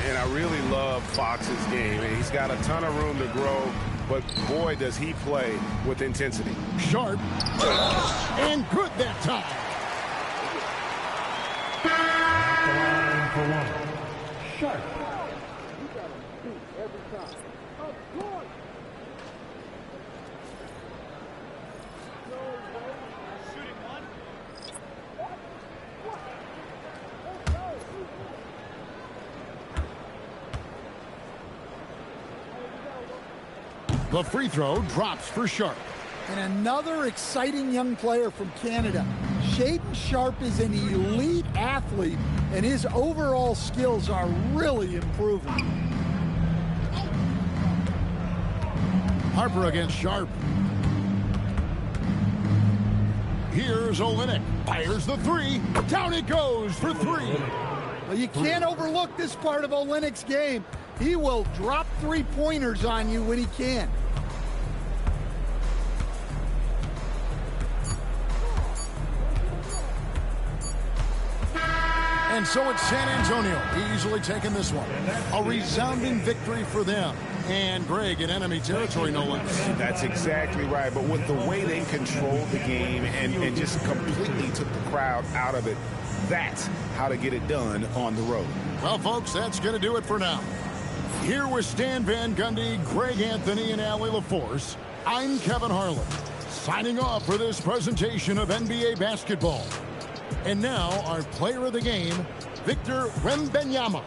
And I really love Fox's game. And he's got a ton of room to grow, but boy, does he play with intensity. Sharp. And good that time. Sharp. The free throw drops for Sharp. And another exciting young player from Canada. Shaden Sharp is an elite athlete, and his overall skills are really improving. Harper against Sharp. Here's Olynyk. Fires the three. Down it goes for three. Well, you can't overlook this part of Olynyk's game. He will drop three-pointers on you when he can. And so it's San Antonio easily taking this one. A resounding victory for them. And Greg in enemy territory, no less. That's exactly right. But with the way they controlled the game and just completely took the crowd out of it, that's how to get it done on the road. Well, folks, that's going to do it for now. Here with Stan Van Gundy, Greg Anthony, and Allie LaForce, I'm Kevin Harlan, signing off for this presentation of NBA basketball. And now, our player of the game, Victor Wembanyama.